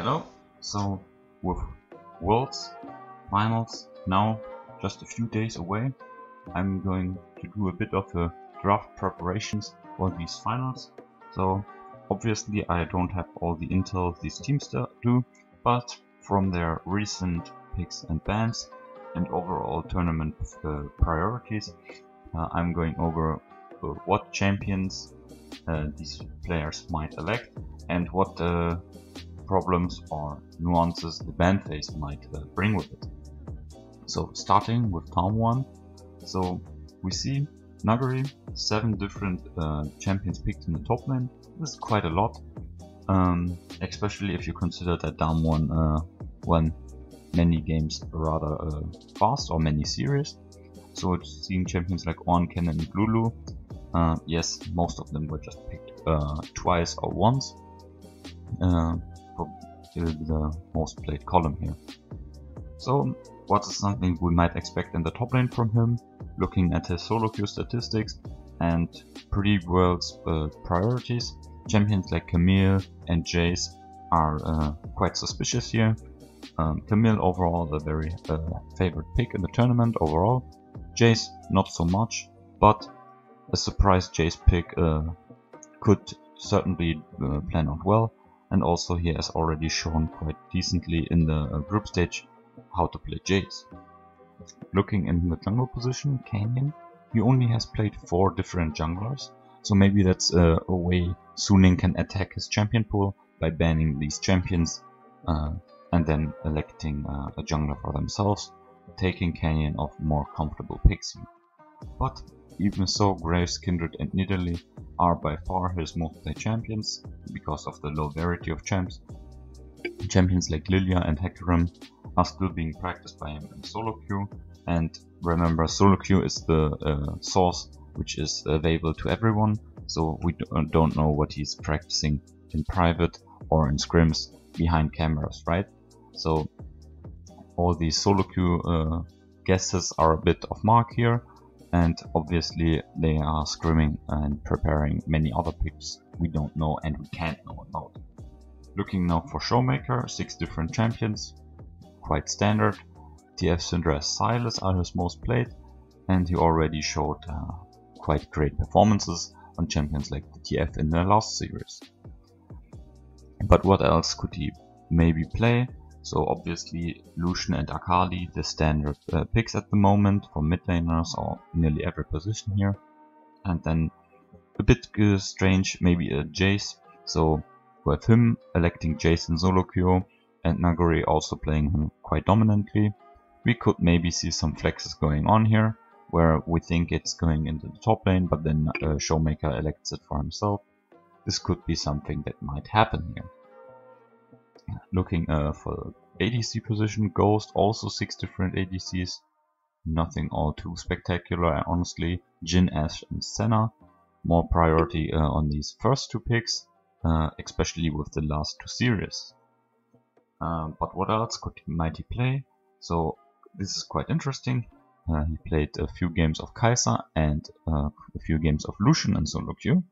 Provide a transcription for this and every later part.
Hello, so with Worlds Finals now just a few days away, I'm going to do a bit of a draft preparations for these finals. So obviously I don't have all the intel these teams do, but from their recent picks and bans and overall tournament priorities, I'm going over what champions these players might elect and what problems or nuances the ban phase might bring with it. So starting with Town 1, so we see Nagari, 7 different champions picked in the top lane. This is quite a lot, especially if you consider that Down 1 won many games rather fast or many series. So it's seeing champions like Ornn, Kennen and Lulu. Yes, most of them were just picked twice or once for the most played column here. So what is something we might expect in the top lane from him, looking at his solo queue statistics and pre-worlds priorities? Champions like Camille and Jace are quite suspicious here. Camille overall a very favorite pick in the tournament overall. Jace not so much, but a surprise Jace pick could certainly plan out well, and also he has already shown quite decently in the group stage how to play Jace. Looking in the jungle position, Canyon, he only has played 4 different junglers, so maybe that's a way Suning can attack his champion pool by banning these champions and then electing a jungler for themselves, taking Canyon off more comfortable picks here. But even so, Graves, Kindred and Nidalee are by far his most played champions because of the low variety of champs. Champions like Lilia and Hecarim are still being practiced by him in solo queue, and remember, solo queue is the source which is available to everyone, so we don't know what he's practicing in private or in scrims behind cameras, right? So all these solo queue guesses are a bit of mark here, and obviously they are scrimming and preparing many other picks we don't know and we can't know about. Looking now for Showmaker, 6 different champions, quite standard. TF Syndra, Silas are his most played, and he already showed quite great performances on champions like the TF in the last series. But what else could he maybe play? So obviously Lucian and Akali, the standard picks at the moment for mid laners or nearly every position here. And then a bit strange, maybe a Jace. So with him electing Jace in solo queue and Nagari also playing him quite dominantly, we could maybe see some flexes going on here, where we think it's going into the top lane, but then Showmaker elects it for himself. This could be something that might happen here. Looking for ADC position, Ghost, also 6 different ADCs, nothing all too spectacular honestly. Jhin, Ashe and Senna, more priority on these first 2 picks, especially with the last 2 series. But what else might he play? So this is quite interesting. He played a few games of Kai'Sa and a few games of Lucian in solo queue.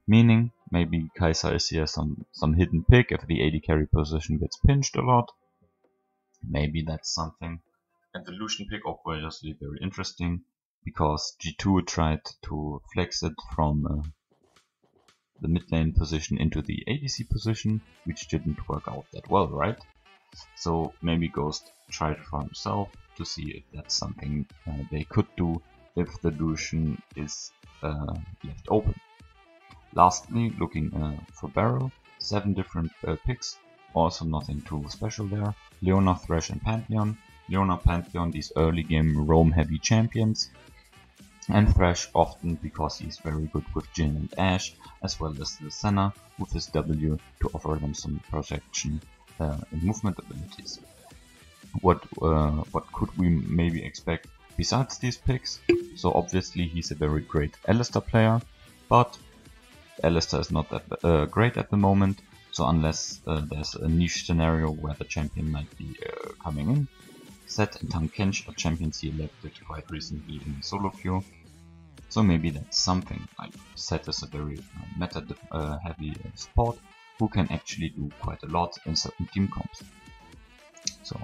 Meaning, maybe Kai'Sa is here some hidden pick if the AD carry position gets pinched a lot. Maybe that's something. And the Lucian pick obviously very interesting, because G2 tried to flex it from the mid lane position into the ADC position, which didn't work out that well, right? So maybe Ghost tried for himself to see if that's something they could do if the Lucian is left open. Lastly, looking for Barrow, 7 different picks, also nothing too special there. Leona, Thresh and Pantheon. Leona, Pantheon, these early game roam heavy champions, and Thresh often because he's very good with Jhin and Ashe, as well as the Senna with his W to offer them some protection and movement abilities. What could we maybe expect besides these picks? So obviously he's a very great Alistar player, but Alistar is not that great at the moment, so unless there's a niche scenario where the champion might be coming in. Zed and Tahm Kench are champions he elected quite recently in solo queue, so maybe that's something. Like Zed is a very meta heavy support, who can actually do quite a lot in certain team comps. So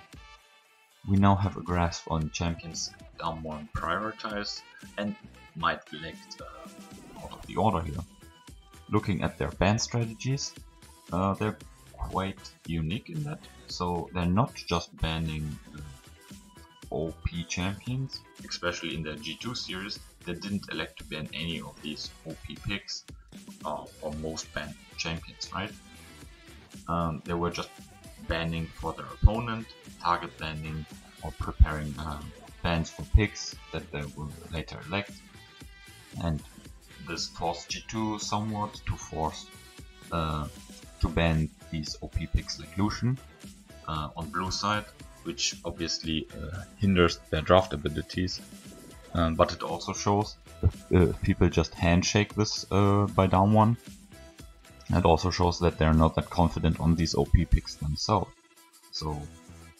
we now have a grasp on champions down one prioritized and might elect out of the order here. Looking at their ban strategies, they're quite unique in that. So they're not just banning OP champions, especially in the G2 series. They didn't elect to ban any of these OP picks or most banned champions, right? They were just banning for their opponent, target banning, or preparing bans for picks that they will later elect. And this forced G2 somewhat to force to ban these OP picks like Lucian on blue side, which obviously hinders their draft abilities. But it also shows if people just handshake this by down one. It also shows that they're not that confident on these OP picks themselves. So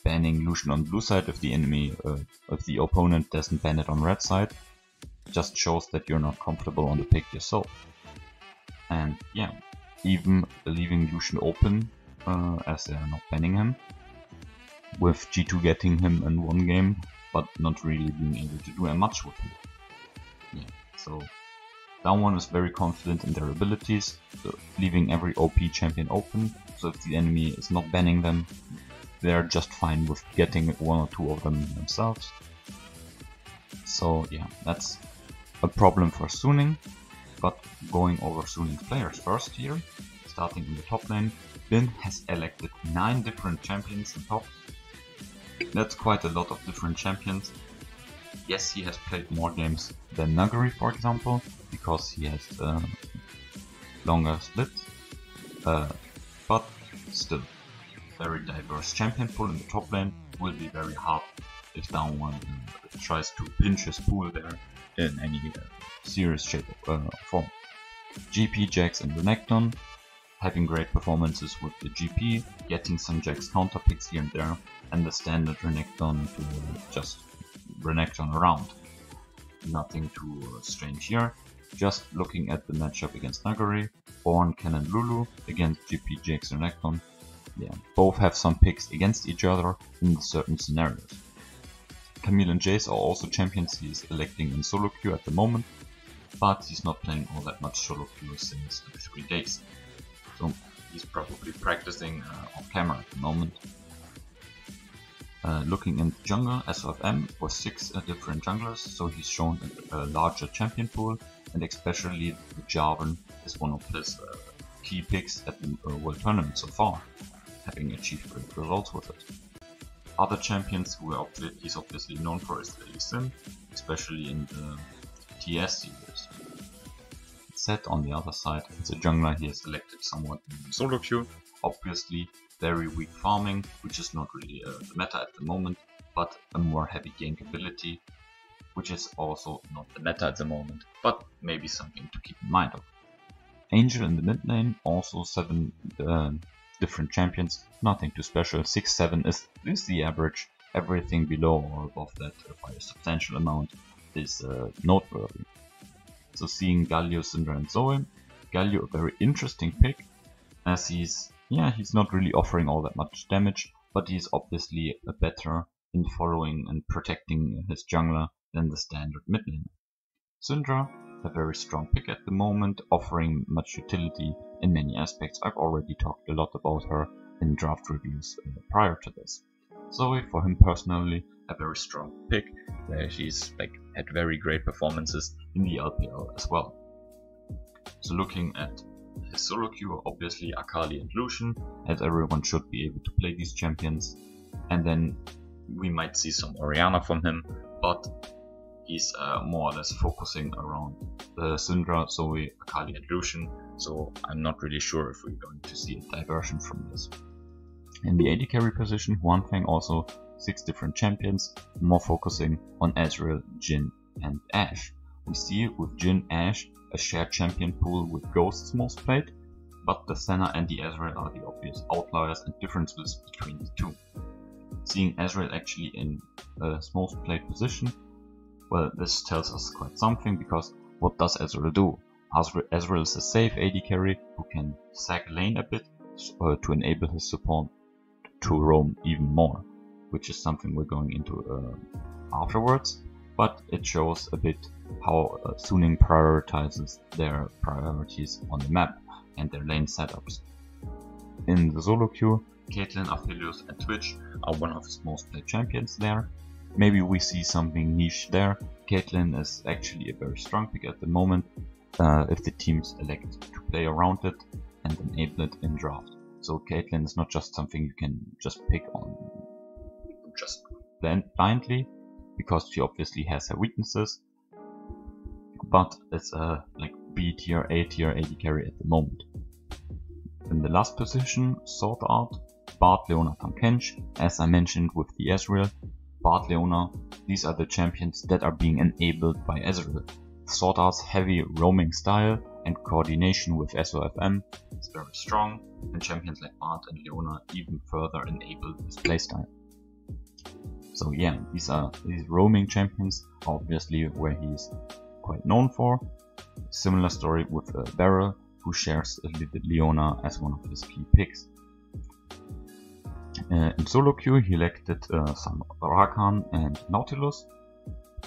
banning Lucian on blue side if the enemy, if the opponent doesn't ban it on red side, just shows that you're not comfortable on the pick yourself. And yeah, even leaving Lucian open as they're not banning him, with G2 getting him in one game, but not really being able to do much with him. Yeah, so down one is very confident in their abilities, so leaving every OP champion open, so if the enemy is not banning them, they're just fine with getting one or two of them themselves. So yeah, that's a problem for Suning, but going over Suning's players first here, starting in the top lane, Bin has elected 9 different champions in top. That's quite a lot of different champions. Yes, he has played more games than Nuguri, for example, because he has longer splits, but still, very diverse champion pool in the top lane will be very hard if down one tries to pinch his pool there in any serious shape or form. GP, Jax and Renekton having great performances with the GP, getting some Jax counter picks here and there, and the standard Renekton to just Renekton around. Nothing too strange here. Just looking at the matchup against Nuguri, Born, Ken and Lulu against GP, Jax, Renekton. Yeah, both have some picks against each other in certain scenarios. Camille and Jace are also champions he is electing in solo queue at the moment, but he's not playing all that much solo queue since 3 days. So he's probably practicing off camera at the moment. Looking in jungle, SOFM was 6 different junglers, so he's shown a larger champion pool, and especially the Jarvan is one of his key picks at the World Tournament so far, having achieved great results with it. Other champions who he's obviously known for is Lee Sin, especially in the TS series. Set on the other side, it's a jungler he has selected somewhat in solo queue, obviously very weak farming, which is not really the meta at the moment, but a more heavy gank ability, which is also not the meta at the moment, but maybe something to keep in mind of. Angel in the mid lane, also 7 different champions, nothing too special. 6-7 is the average, everything below or above that by a substantial amount is noteworthy. So seeing Galio, Syndra and Zoe, Galio a very interesting pick, as he's not really offering all that much damage, but he's obviously better in following and protecting his jungler than the standard mid laner. Syndra, a very strong pick at the moment, offering much utility in many aspects. I've already talked a lot about her in draft reviews prior to this. Zoe, for him personally, a very strong pick, where she's had very great performances in the LPL as well. So looking at his solo queue, obviously Akali and Lucian, as everyone should be able to play these champions, and then we might see some Orianna from him, but he's more or less focusing around Syndra, Zoe, Akali and Lucian, so I'm not really sure if we're going to see a diversion from this. In the AD carry position, Huanfeng also 6 different champions, more focusing on Ezreal, Jhin and Ashe. We see with Jhin, Ashe a shared champion pool with Ghosts most played, but the Senna and the Ezreal are the obvious outliers and differences between the two. Seeing Ezreal actually in a most played position, well, this tells us quite something, because what does Ezreal do? Ezreal is a safe AD carry who can sag lane a bit, to enable his support to roam even more, which is something we're going into afterwards, but it shows a bit how Suning prioritizes their priorities on the map and their lane setups. In the solo queue, Caitlyn, Aphelios and Twitch are one of his most played champions there. Maybe we see something niche there. Caitlyn is actually a very strong pick at the moment if the teams elect to play around it and enable it in draft. So Caitlyn is not just something you can just pick on just blindly, because she obviously has her weaknesses, but it's a like B tier, A tier AD carry at the moment. In the last position, Sword Art, Bard, Leona, Tahm-Kench. As I mentioned with the Ezreal, Bard, Leona, these are the champions that are being enabled by Ezreal. Sword Art's heavy roaming style and coordination with SOFM is very strong, and champions like Bard and Leona even further enable his playstyle. So yeah, these roaming champions are obviously where he's quite known for. Similar story with Beryl, who shares Leona as one of his key picks. In solo queue he elected some Rakan and Nautilus,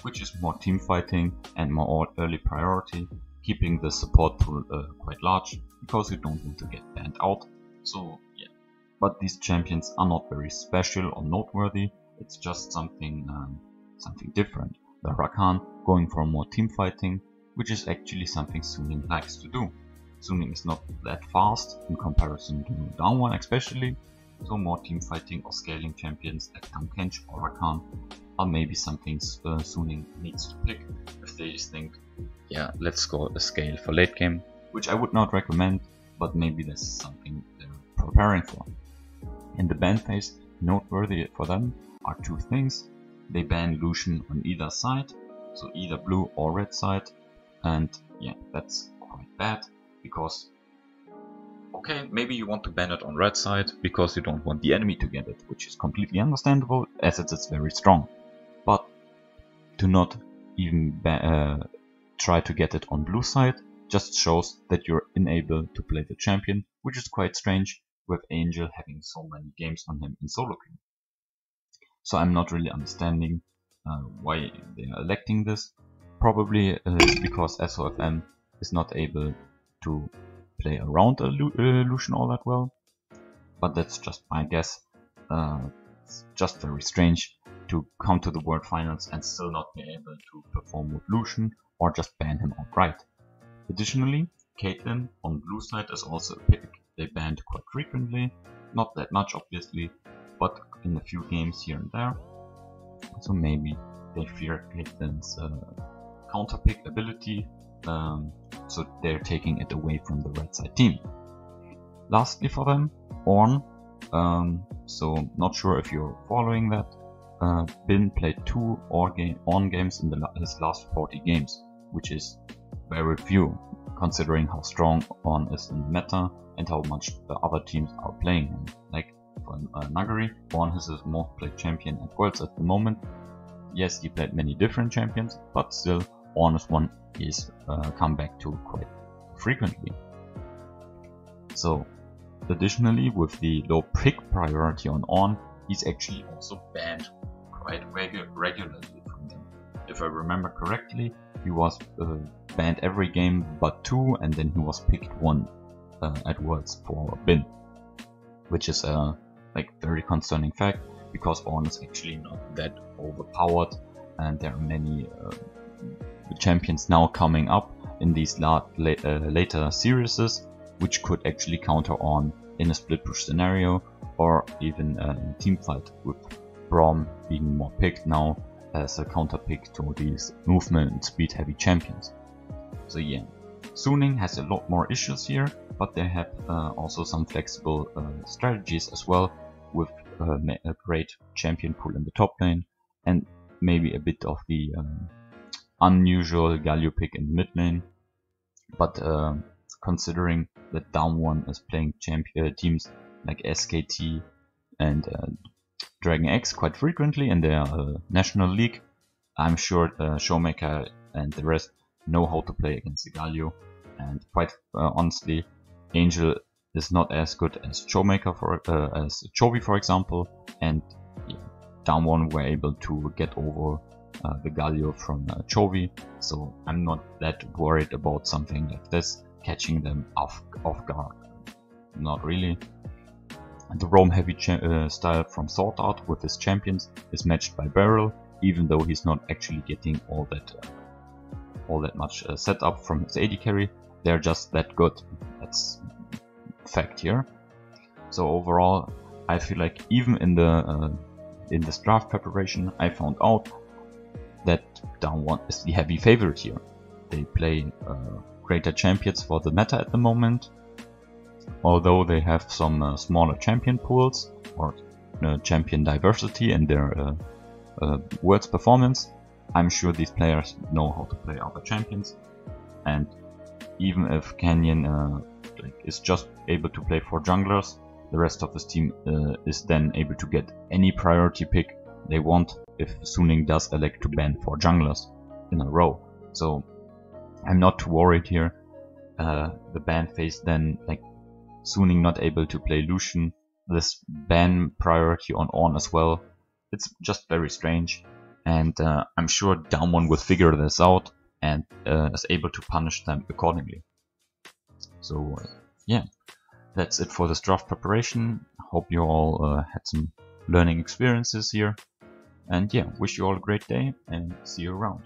which is more team fighting and more early priority, keeping the support pool quite large because you don't want to get banned out. So yeah, but these champions are not very special or noteworthy. It's just something different. The Rakan going for more team fighting, which is actually something Suning likes to do. Suning is not that fast in comparison to down one especially, so more team fighting or scaling champions like Tahm-Kench or Rakan are maybe something Suning needs to pick if they think, yeah, let's go a scale for late game, which I would not recommend, but maybe this is something they're preparing for. In the ban phase, noteworthy for them are two things. They ban Lucian on either side, so either blue or red side, and yeah, that's quite bad, because okay, maybe you want to ban it on red side because you don't want the enemy to get it, which is completely understandable as it is very strong, but to not even try to get it on blue side just shows that you're unable to play the champion, which is quite strange with Angel having so many games on him in solo queue. So I'm not really understanding why they are electing this. Probably it's because SOFM is not able to play around a Lucian all that well, but that's just my guess. It's just very strange to come to the World Finals and still not be able to perform with Lucian or just ban him outright. Additionally, Caitlyn on blue side is also a pick they banned quite frequently, not that much obviously, but in a few games here and there, so maybe they fear Caitlyn's counter pick ability, so they're taking it away from the red side team. Lastly for them, Ornn, so not sure if you're following that, Bin played 2 Ornn games in his last 40 games, which is very few considering how strong Ornn is in the meta and how much the other teams are playing him. Like for Nuguri, Ornn is his most played champion at Worlds at the moment. Yes, he played many different champions, but still Ornn is one he's come back to quite frequently. So additionally, with the low pick priority on Ornn, he's actually also banned quite regularly from them. If I remember correctly, he was banned every game but 2, and then he was picked 1 at Worlds for Bin, which is a very concerning fact, because Ornn is actually not that overpowered, and there are many champions now coming up in these later series, which could actually counter Ornn in a split push scenario, or even in a team fight, with Braum being more picked now as a counter pick to these movement and speed heavy champions. So yeah, Suning has a lot more issues here, but they have also some flexible strategies as well, with a great champion pool in the top lane and maybe a bit of the unusual Galio pick in the mid lane. But considering that down one is playing teams like SKT and Dragon X quite frequently in their national league, I'm sure Showmaker and the rest know how to play against the Galio, and quite honestly, Angel is not as good as Showmaker as Chovy, for example, and yeah, down 1 were able to get over the Galio from Chovy, so I'm not that worried about something like this catching them off guard. Not really. And the roam heavy style from Sword Art with his champions is matched by Beryl, even though he's not actually getting all that much setup from his AD carry. They're just that good. That's fact here. So overall, I feel like even in this draft preparation, I found out that down 1 is the heavy favorite here. They play greater champions for the meta at the moment, although they have some smaller champion pools or champion diversity in their Worlds performance. I'm sure these players know how to play other champions, and even if Canyon is just able to play 4 junglers, the rest of his team is then able to get any priority pick they want if Suning does elect to ban 4 junglers in a row. So I'm not too worried here. The ban phase then, like Suning not able to play Lucian, this ban priority on Ornn as well, it's just very strange, and I'm sure down 1 will figure this out and is able to punish them accordingly. So yeah, that's it for this draft preparation. Hope you all had some learning experiences here, and yeah, wish you all a great day and see you around.